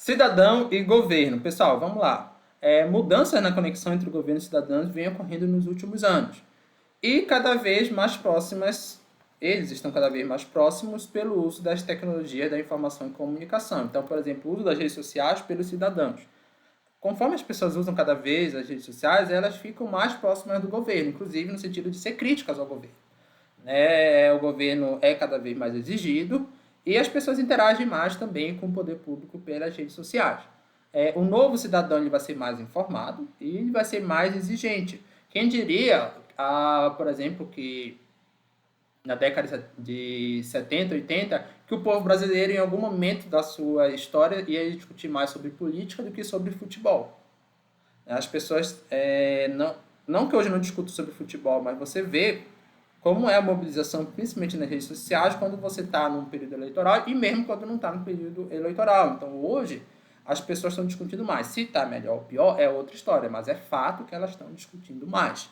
Cidadão e governo. Pessoal, vamos lá. Mudanças na conexão entre o governo e os cidadãos vêm ocorrendo nos últimos anos. E cada vez mais próximas, eles estão cada vez mais próximos pelo uso das tecnologias da informação e comunicação. Então, por exemplo, o uso das redes sociais pelos cidadãos. Conforme as pessoas usam cada vez as redes sociais, elas ficam mais próximas do governo, inclusive no sentido de ser críticas ao governo. O governo é cada vez mais exigido e as pessoas interagem mais também com o poder público pelas redes sociais. O novo cidadão ele vai ser mais informado e ele vai ser mais exigente. Quem diria, por exemplo, que na década de 70, 80, que o povo brasileiro, em algum momento da sua história, ia discutir mais sobre política do que sobre futebol. As pessoas, não que hoje não discutam sobre futebol, mas você vê como é a mobilização, principalmente nas redes sociais, quando você está num período eleitoral e mesmo quando não está no período eleitoral. Então, hoje, as pessoas estão discutindo mais. Se está melhor ou pior, é outra história, mas é fato que elas estão discutindo mais.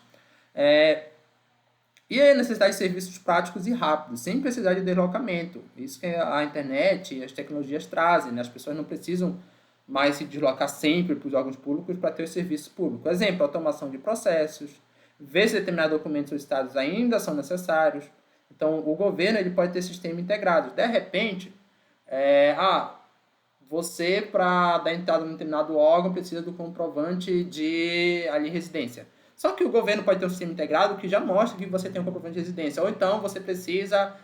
E a necessidade de serviços práticos e rápidos, sem precisar de deslocamento. Isso que a internet e as tecnologias trazem, né? As pessoas não precisam mais se deslocar sempre para os órgãos públicos para ter o serviço público. Exemplo, automação de processos, ver se determinados documentos solicitados ainda são necessários. Então, o governo ele pode ter sistema integrado. De repente, você, para dar entrada num determinado órgão, precisa do comprovante de residência. Só que o governo pode ter um sistema integrado que já mostra que você tem um comprovante de residência. Ou então você precisa,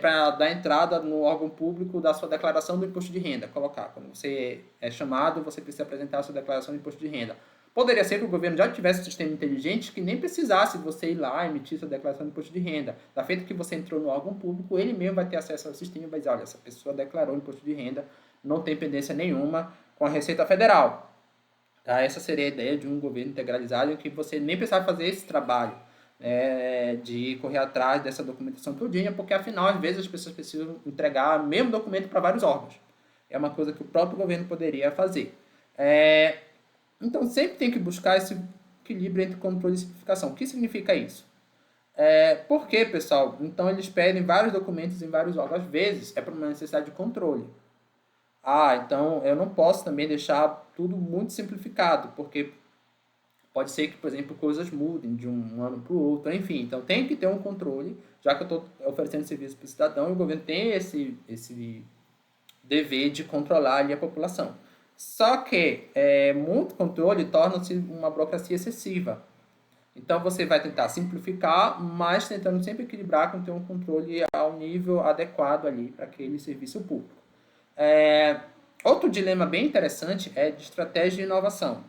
para dar entrada no órgão público, da sua declaração do imposto de renda. Colocar, quando você é chamado, você precisa apresentar a sua declaração do imposto de renda. Poderia ser que o governo já tivesse um sistema inteligente que nem precisasse você ir lá emitir sua declaração de imposto de renda. Da feita que você entrou no órgão público, ele mesmo vai ter acesso ao sistema e vai dizer, olha, essa pessoa declarou imposto de renda, não tem pendência nenhuma com a Receita Federal. Tá? Essa seria a ideia de um governo integralizado em que você nem precisava fazer esse trabalho de correr atrás dessa documentação todinha, porque afinal, às vezes, as pessoas precisam entregar o mesmo documento para vários órgãos. É uma coisa que o próprio governo poderia fazer. Então, sempre tem que buscar esse equilíbrio entre controle e simplificação. O que significa isso? Por quê, pessoal? Então, eles pedem vários documentos em vários órgãos. Às vezes, é por uma necessidade de controle. Então eu não posso também deixar tudo muito simplificado, porque pode ser que, por exemplo, coisas mudem de um ano para o outro, enfim. Então tem que ter um controle, já que eu estou oferecendo serviço para o cidadão, e o governo tem esse dever de controlar ali a população. Só que muito controle torna-se uma burocracia excessiva. Então você vai tentar simplificar, mas tentando sempre equilibrar com ter um controle ao nível adequado ali para aquele serviço público. Outro dilema bem interessante é de estratégia e inovação.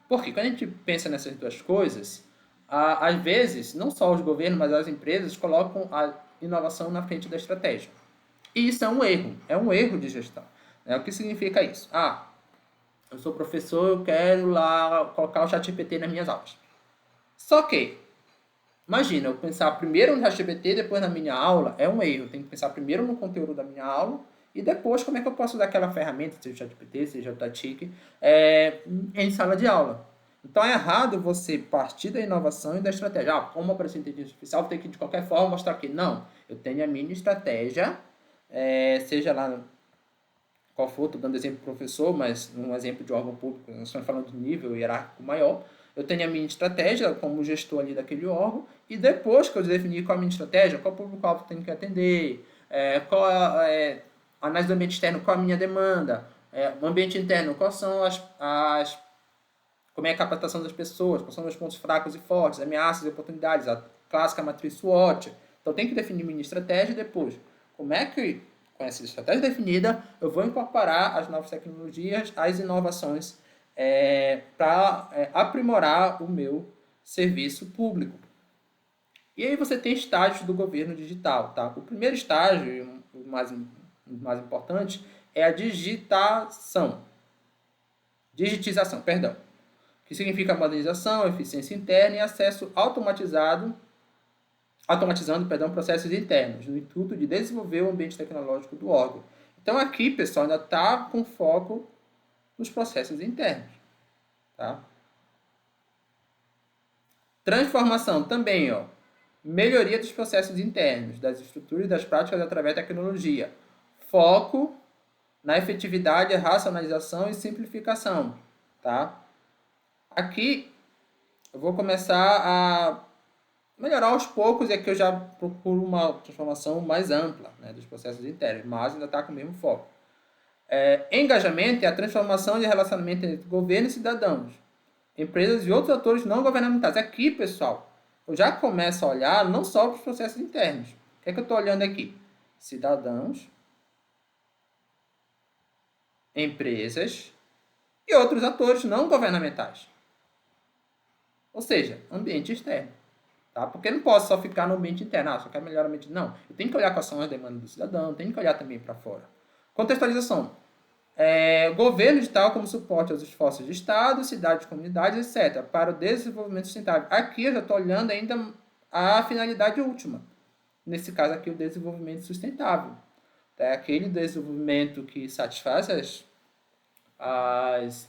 Porque quando a gente pensa nessas duas coisas, às vezes, não só os governos, mas as empresas colocam a inovação na frente da estratégia. E isso é um erro de gestão. O que significa isso? Eu sou professor, eu quero lá colocar o ChatGPT nas minhas aulas. Só que, imagina, eu pensar primeiro no ChatGPT, depois na minha aula, é um erro. Eu tenho que pensar primeiro no conteúdo da minha aula, e depois, como é que eu posso usar aquela ferramenta, seja o ChatGPT, seja o Tatic, em sala de aula. Então, é errado você partir da inovação e da estratégia. Como aparecer inteligência artificial, tem que, de qualquer forma, mostrar que não. Eu tenho a minha estratégia, seja lá qual for, estou dando exemplo do professor, mas um exemplo de órgão público, nós estamos falando de nível hierárquico maior. Eu tenho a minha estratégia como gestor ali daquele órgão, e depois que eu definir qual a minha estratégia, qual público-alvo eu tenho que atender, análise do ambiente externo, qual a minha demanda, o ambiente interno, quais são como é a capacitação das pessoas, quais são os pontos fracos e fortes, ameaças e oportunidades, a clássica matriz SWOT. Então, tem que definir minha estratégia e depois, como é que, com essa estratégia definida, eu vou incorporar as novas tecnologias, as inovações, para aprimorar o meu serviço público. E aí você tem estágios do governo digital. Tá? O primeiro estágio, o mais importante, é a digitização, que significa modernização, eficiência interna e acesso automatizando processos internos, no intuito de desenvolver o ambiente tecnológico do órgão. Então aqui, pessoal, ainda está com foco nos processos internos. Tá? Transformação também, melhoria dos processos internos, das estruturas e das práticas através da tecnologia. Foco na efetividade, racionalização e simplificação, tá? Aqui eu vou começar a melhorar aos poucos, e aqui eu já procuro uma transformação mais ampla, né, dos processos internos, mas ainda está com o mesmo foco. Engajamento é a transformação de relacionamento entre governo e cidadãos, empresas e outros atores não governamentais. Aqui, pessoal, eu já começo a olhar não só para os processos internos. O que é que eu estou olhando aqui? Cidadãos, empresas e outros atores não governamentais. Ou seja, ambiente externo. Tá? Porque eu não posso só ficar no ambiente interno, só quero melhorar o ambiente. Não, eu tenho que olhar quais são as demandas do cidadão, tenho que olhar também para fora. Contextualização. Governo digital como suporte aos esforços de Estado, cidades, comunidades, etc., para o desenvolvimento sustentável. Aqui eu já estou olhando ainda a finalidade última. Nesse caso aqui, o desenvolvimento sustentável. É aquele desenvolvimento que satisfaz as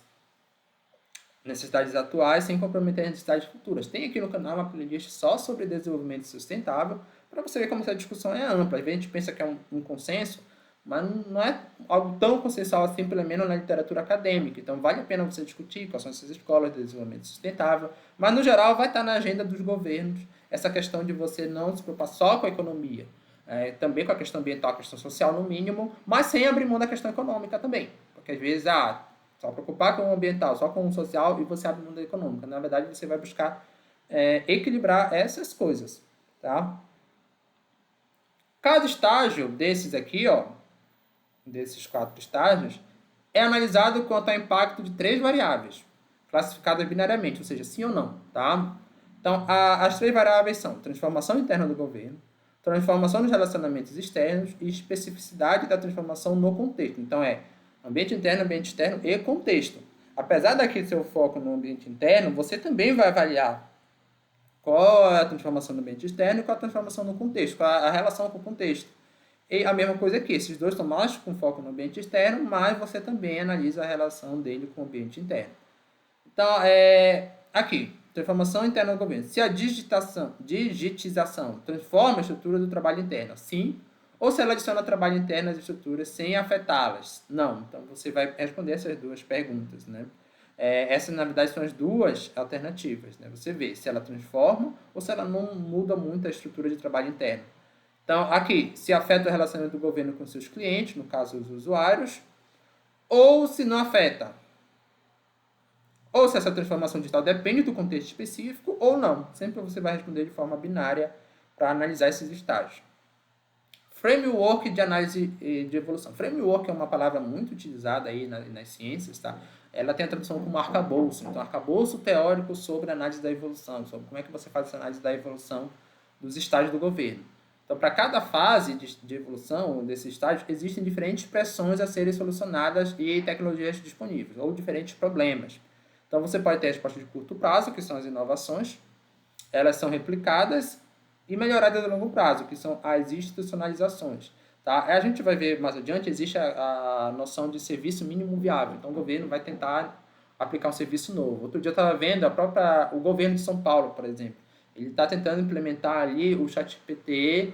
necessidades atuais sem comprometer as necessidades futuras. Tem aqui no canal uma playlist só sobre desenvolvimento sustentável, para você ver como essa discussão é ampla. Às vezes a gente pensa que é um consenso, mas não é algo tão consensual assim, pelo menos na literatura acadêmica. Então vale a pena você discutir quais são essas escolas de desenvolvimento sustentável, mas no geral vai estar na agenda dos governos essa questão de você não se preocupar só com a economia, também com a questão ambiental, a questão social no mínimo, mas sem abrir mão da questão econômica também. Porque às vezes, só preocupar com o ambiental, só com o social, e você abre mão da econômica. Na verdade, você vai buscar equilibrar essas coisas, tá? Cada estágio desses aqui, desses 4 estágios, é analisado quanto ao impacto de 3 variáveis, classificadas binariamente, ou seja, sim ou não, tá? Então, as 3 variáveis são transformação interna do governo, transformação dos relacionamentos externos e especificidade da transformação no contexto. Então, ambiente interno, ambiente externo e contexto. Apesar daqui ser o foco no ambiente interno, você também vai avaliar qual é a transformação no ambiente externo e qual é a transformação no contexto, qual é a relação com o contexto. E a mesma coisa aqui, esses dois estão mais com foco no ambiente externo, mas você também analisa a relação dele com o ambiente interno. Então, aqui, transformação interna do governo. Se a digitização transforma a estrutura do trabalho interno, sim. Ou se ela adiciona trabalho interno às estruturas sem afetá-las, não. Então, você vai responder essas duas perguntas, né? Essas, na verdade, são as duas alternativas, né? Você vê se ela transforma ou se ela não muda muito a estrutura de trabalho interno. Então, aqui, se afeta o relacionamento do governo com seus clientes, no caso, os usuários, ou se não afeta. Ou se essa transformação digital depende do contexto específico ou não. Sempre você vai responder de forma binária para analisar esses estágios. Framework de análise de evolução. Framework é uma palavra muito utilizada aí nas ciências, tá? Ela tem a tradução como arcabouço. Então, arcabouço teórico sobre análise da evolução, sobre como é que você faz essa análise da evolução dos estágios do governo. Então, para cada fase de evolução desse estágio, existem diferentes pressões a serem solucionadas e tecnologias disponíveis, ou diferentes problemas. Então, você pode ter respostas de curto prazo, que são as inovações, elas são replicadas e melhoradas a longo prazo, que são as institucionalizações. Tá? A gente vai ver mais adiante, existe a noção de serviço mínimo viável. Então, o governo vai tentar aplicar um serviço novo. Outro dia eu estava vendo o governo de São Paulo, por exemplo. Ele está tentando implementar ali o ChatGPT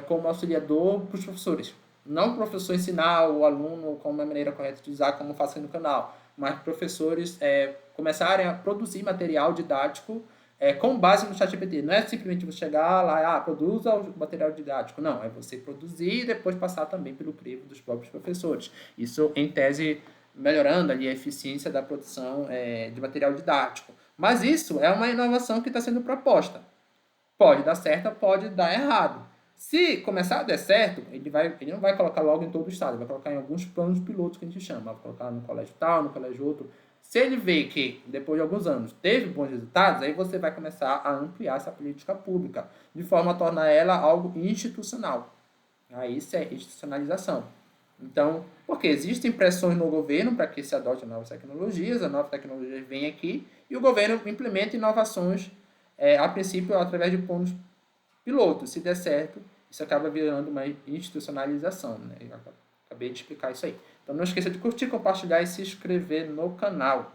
como auxiliador para os professores. Não o professor ensinar o aluno como é a maneira correta de usar, como faço no canal, mas professores começarem a produzir material didático com base no ChatGPT. Não é simplesmente você chegar lá, produza o material didático. Não, é você produzir e depois passar também pelo crivo dos próprios professores. Isso, em tese, melhorando ali a eficiência da produção de material didático. Mas isso é uma inovação que está sendo proposta. Pode dar certo, pode dar errado. Se começar a dar certo, ele não vai colocar logo em todo o estado, ele vai colocar em alguns planos pilotos que a gente chama, vai colocar no colégio tal, no colégio outro. Se ele vê que, depois de alguns anos, teve bons resultados, aí você vai começar a ampliar essa política pública, de forma a tornar ela algo institucional. Aí isso é institucionalização. Então, porque existem pressões no governo para que se adote novas tecnologias, as novas tecnologias vêm aqui, e o governo implementa inovações, a princípio, através de planos pilotos. Se der certo, isso acaba virando uma institucionalização, né? Eu acabei de explicar isso aí. Então não esqueça de curtir, compartilhar e se inscrever no canal.